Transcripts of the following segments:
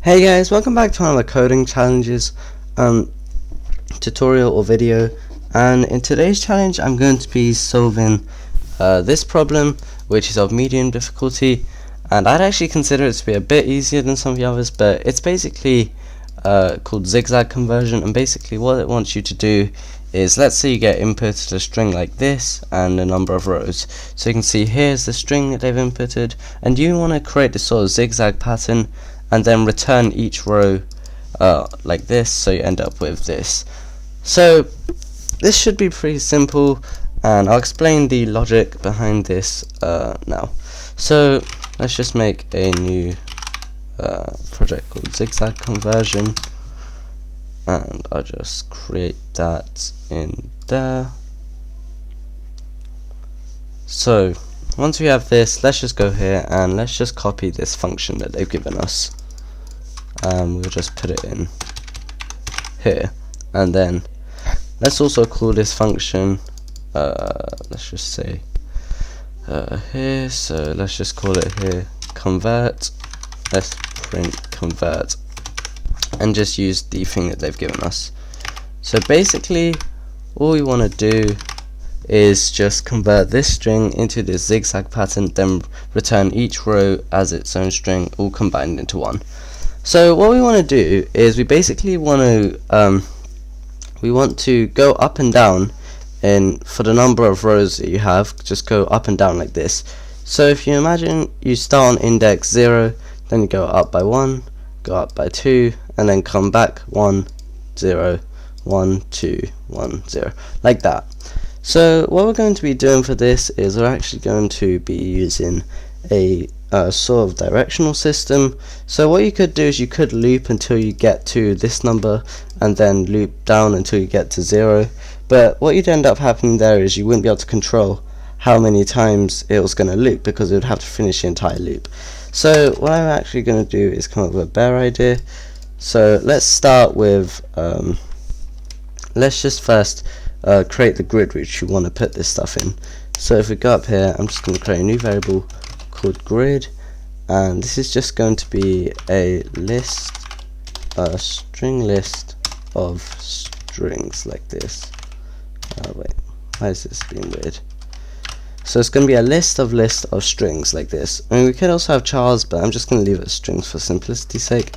Hey guys, welcome back to one of the coding challenges tutorial or video, and in today's challenge I'm going to be solving this problem, which is of medium difficulty, and I'd actually consider it to be a bit easier than some of the others, but it's basically called Zigzag Conversion. And basically what it wants you to do is, let's say you get inputted a string like this and a number of rows. So you can see here's the string that they've inputted, and you want to create this sort of zigzag pattern and then return each row like this, so you end up with this. So this should be pretty simple, and I'll explain the logic behind this now. So let's just make a new project called Zigzag Conversion, and I'll just create that in there. So once we have this, let's just go here and let's just copy this function that they've given us. We'll just put it in here, and then let's also call this function, let's just say here, so let's just call it here convert. Let's print convert and just use the thing that they've given us. So basically all we want to do is just convert this string into this zigzag pattern, then return each row as its own string, all combined into one. So what we want to do is we basically want to go up and down, and for the number of rows that you have, just go up and down like this. So if you imagine you start on index 0, then you go up by 1, go up by 2, and then come back 1, 0, 1, 2, 1, 0, like that. So what we're going to be doing for this is we're actually going to be using a sort of directional system. So what you could do is you could loop until you get to this number and then loop down until you get to 0, but what you'd end up happening there is you wouldn't be able to control how many times it was going to loop, because it would have to finish the entire loop. So what I'm actually going to do is come up with a better idea. So let's start with let's just first create the grid which you want to put this stuff in. So if we go up here, I'm just going to create a new variable called grid, and this is just going to be a list, a string list of strings like this. Wait, why is this being weird? So it's going to be a list of strings like this. I mean, we could also have chars, but I'm just going to leave it as strings for simplicity's sake,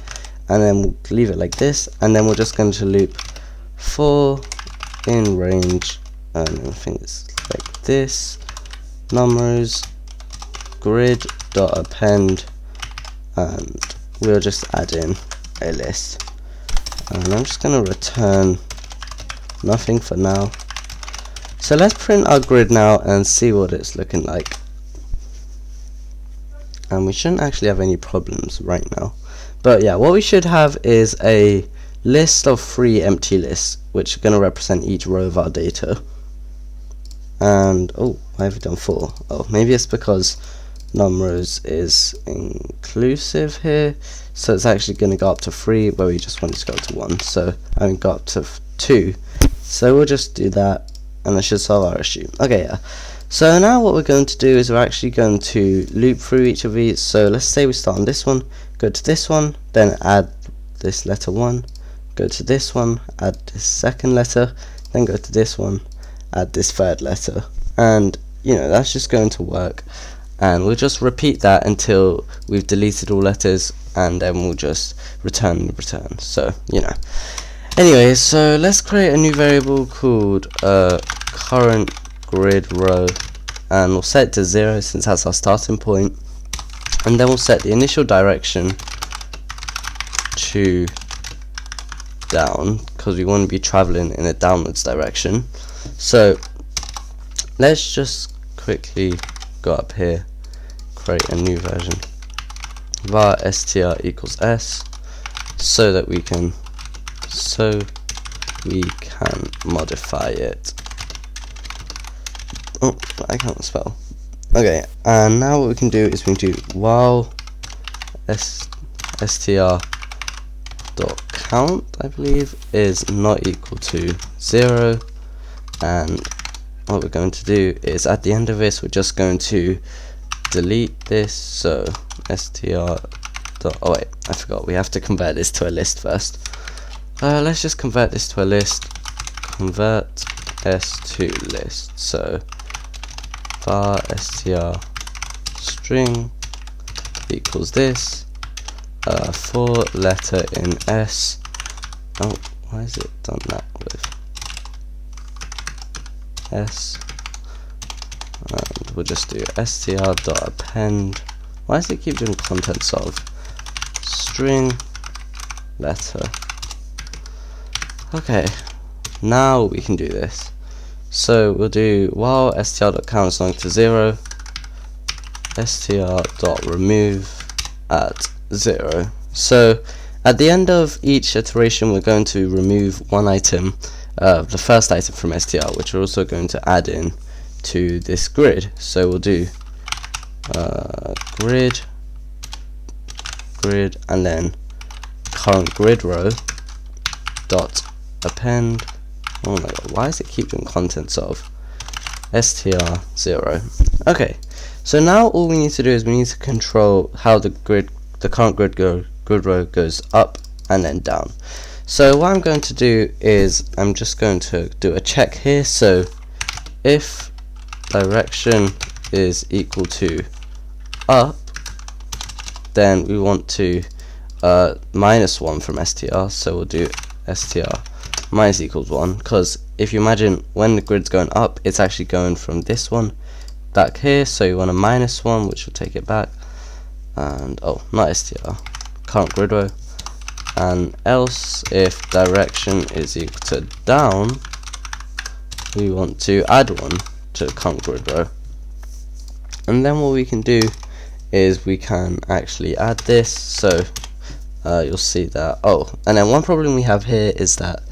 and then we'll leave it like this, and then we're just going to loop for in range, and I think it's like this, numbers grid dot append, and we'll just add in a list, and I'm just going to return nothing for now. So let's print our grid now and see what it's looking like, and we shouldn't actually have any problems right now. But yeah, what we should have is a list of 3 empty lists, which are going to represent each row of our data. And oh, why have we done 4? Oh, maybe it's because numbers is inclusive here, so it's actually going to go up to 3 where we just want it to go to 1. So I mean, go up to 2. So we'll just do that, and that should solve our issue. Okay, yeah. So now what we're going to do is we're actually going to loop through each of these. So let's say we start on this one, go to this one, then add this letter 1, go to this one, add this second letter, then go to this one, add this third letter, and you know, that's just going to work. And we'll just repeat that until we've deleted all letters, and then we'll just return. So you know. Anyway, so let's create a new variable called current grid row, and we'll set it to 0 since that's our starting point, and then we'll set the initial direction to down, because we want to be traveling in a downwards direction. So let's just quickly go up here, create a new version, var str equals s, so we can modify it. Oh, I can't spell. Okay, and now what we can do is we can do while str dot count, I believe, is not equal to 0, and what we're going to do is at the end of this we're just going to delete this, so str dot, oh wait, I forgot, we have to convert this to a list first. Let's just convert this to a list. Convert s to list. So var str string equals this, 4 letter in s. Oh, why is it done that with s? And we'll just do str.append. Why does it keep doing contents of string letter? Okay, now we can do this. So we'll do while str.count is belong to 0, str.remove at 0. So at the end of each iteration we're going to remove one item, the first item from str, which we're also going to add in to this grid. So we'll do grid, and then current grid row dot append. Oh my god, why does it keep doing contents of str0? Okay, so now all we need to do is we need to control how the current grid row goes up and then down. So what I'm going to do is I'm just going to do a check here. So if direction is equal to up, then we want to -1 from str, so we'll do str minus equals 1, because if you imagine when the grid's going up, it's actually going from this one back here, so you want a -1, which will take it back, and oh, not str, current grid row. And else if direction is equal to down, we want to add 1 to the current grid row. And then what we can do is we can actually add this. So you'll see that, oh, and then one problem we have here is that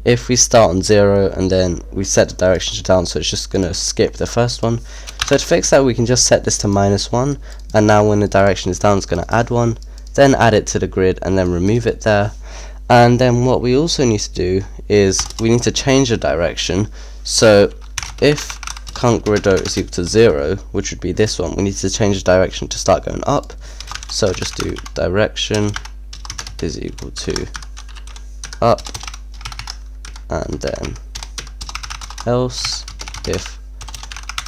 if we start on 0 and then we set the direction to down, so it's just going to skip the first one. So to fix that, we can just set this to -1, and now when the direction is down, it's going to add 1, then add it to the grid and then remove it there. And then what we also need to do is we need to change the direction. So if current grid row is equal to 0, which would be this one, we need to change the direction to start going up. So just do direction is equal to up, and then else if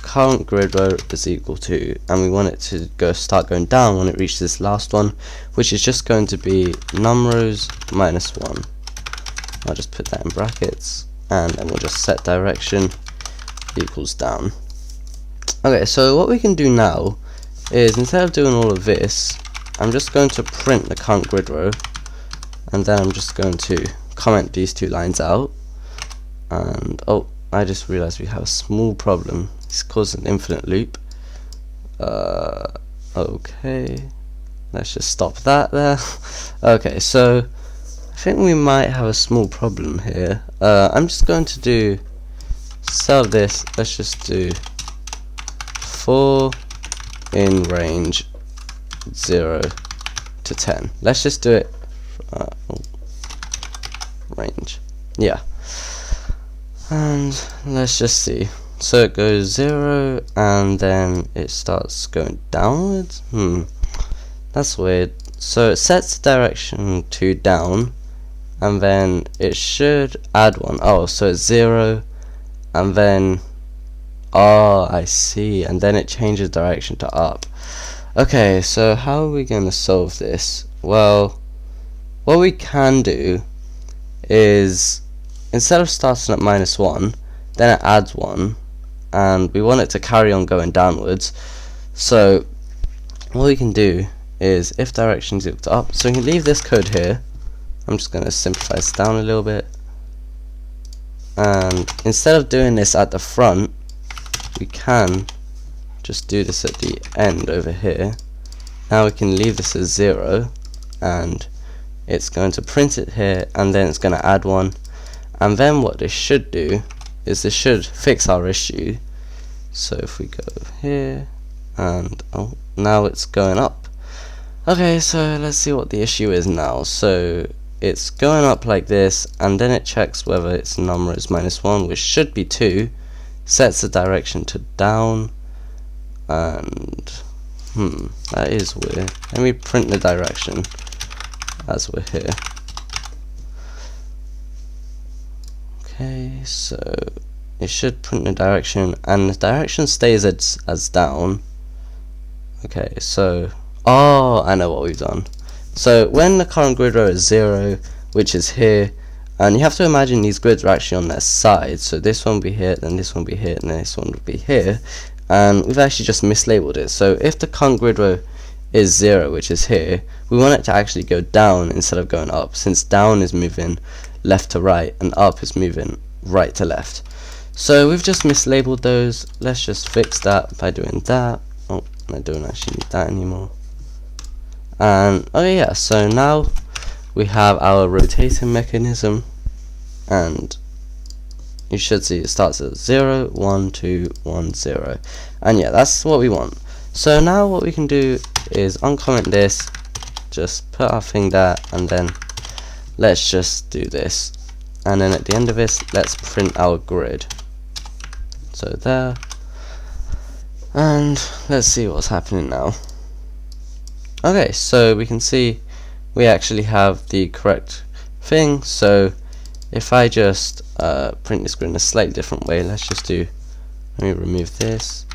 current grid row is equal to, and we want it to start going down when it reaches this last one, which is just going to be numRows -1. I'll just put that in brackets, and then we'll just set direction equals down. Okay, so what we can do now is, instead of doing all of this, I'm just going to print the current grid row, and then I'm just going to comment these 2 lines out. And oh, I just realized we have a small problem. It's caused an infinite loop. Okay, let's just stop that there. Okay, so I think we might have a small problem here. I'm just going to do, instead of this, let's just do for in range 0 to 10. Let's just do it range, yeah, and let's just see. So it goes 0 and then it starts going downwards. That's weird. So it sets the direction to down, and then it should add 1. Oh, so it's 0 and then, oh, I see, and then it changes direction to up. Okay, so how are we going to solve this? Well, what we can do is, instead of starting at -1, then it adds 1, and we want it to carry on going downwards. So what we can do is, if direction is equal to up, so we can leave this code here. I'm just going to simplify this down a little bit, and instead of doing this at the front, we can just do this at the end over here. Now we can leave this as 0, and it's going to print it here, and then it's going to add 1. And then what this should do is this should fix our issue. So if we go here, and oh, now it's going up. Okay, so let's see what the issue is now. So it's going up like this, and then it checks whether its number is -1, which should be 2, sets the direction to down, and That is weird. Let me print the direction as we're here. Okay, so it should print the direction, and the direction stays as down. Okay, so I know what we've done. So when the current grid row is 0, which is here, and you have to imagine these grids are actually on their side, so this one will be here, then this one will be here, and then this one will be here, and we've actually just mislabeled it. So if the current grid row is 0, which is here, we want it to actually go down instead of going up, since down is moving left to right and up is moving right to left. So we've just mislabeled those. Let's just fix that by doing that. Oh, I don't actually need that anymore. And yeah, so now we have our rotating mechanism, and you should see it starts at 0, 1, 2, 1, 0, and yeah, that's what we want. So now what we can do is uncomment this, just put our thing there, and then let's just do this, and then at the end of this let's print our grid. So there, and let's see what's happening now. Okay, so we can see we actually have the correct thing. So if I just print this grid in a slightly different way, let me remove this,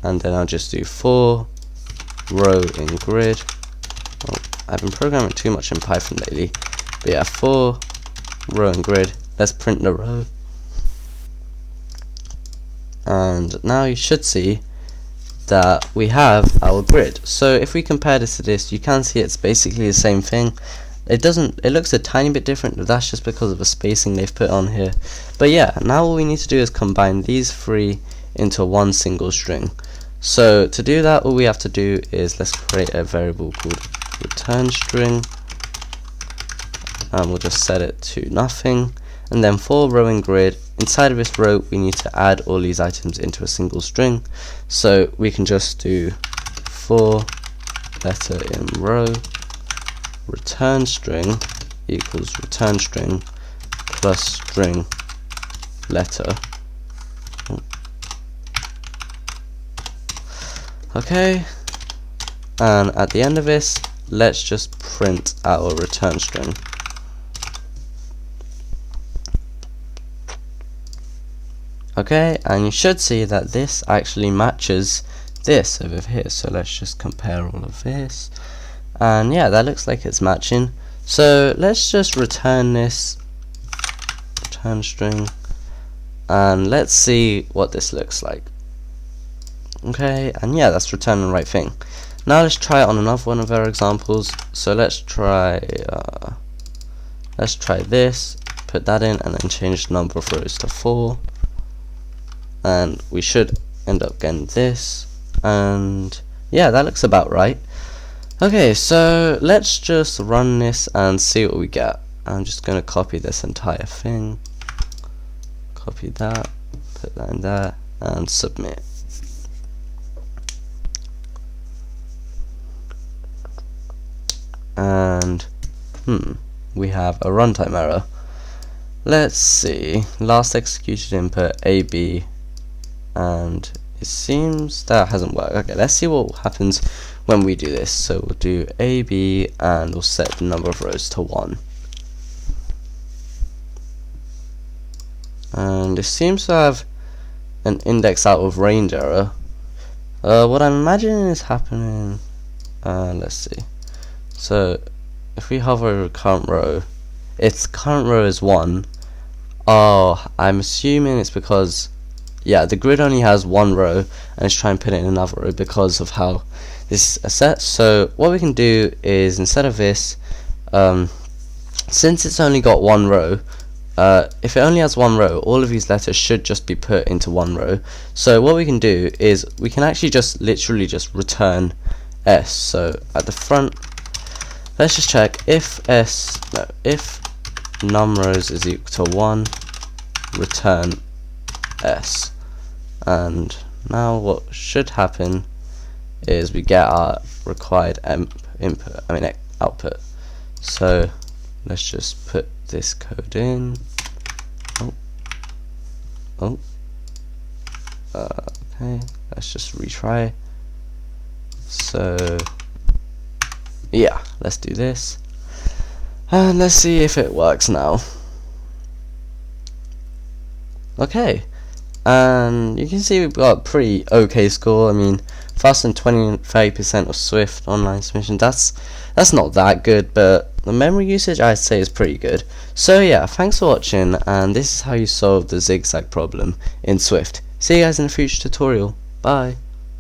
and then I'll just do for row in grid. Oh, I've been programming too much in Python lately, but yeah, for row in grid, let's print the row, and now you should see that we have our grid. So if we compare this to this, you can see it's basically the same thing. It looks a tiny bit different, but that's just because of the spacing they've put on here. But yeah, now all we need to do is combine these three into one single string. So to do that, all we have to do is let's create a variable called return string, and we'll just set it to nothing. And then for row in grid, inside of this row we need to add all these items into a single string. So we can just do for letter in row return string equals return string plus string letter. Okay, and at the end of this, let's just print our return string. Okay, and you should see that this actually matches this over here. So let's just compare all of this, and yeah, that looks like it's matching. So let's just return this return string, and let's see what this looks like. Okay, and yeah, that's returning the right thing. Now let's try it on another one of our examples. So let's try this, put that in, and then change the number of rows to 4, and we should end up getting this, and yeah, that looks about right. Okay, so let's just run this and see what we get. I'm just going to copy this entire thing, copy that, put that in there, and submit. And we have a runtime error. Let's see, last executed input AB, and it seems that hasn't worked. Okay, let's see what happens when we do this. So we'll do AB, and we'll set the number of rows to 1. And it seems to have an index out of range error. What I'm imagining is happening, let's see. So if we hover over current row, its current row is 1. Oh, I'm assuming it's because, yeah, the grid only has 1 row, and it's trying to put it in another row because of how this is set. So what we can do is, instead of this, since it's only got 1 row, if it only has 1 row, all of these letters should just be put into 1 row. So what we can do is we can actually just literally just return S. So at the front, let's just check if num rows is equal to 1, return S. And now what should happen is we get our required output. So let's just put this code in. Okay, let's just retry. So yeah, let's do this and let's see if it works now. Okay, and you can see we've got a pretty okay score. I mean, faster than 20-30% of Swift online submission. That's not that good, but the memory usage I'd say is pretty good. So yeah, thanks for watching, and this is how you solve the zigzag problem in Swift. See you guys in a future tutorial. Bye.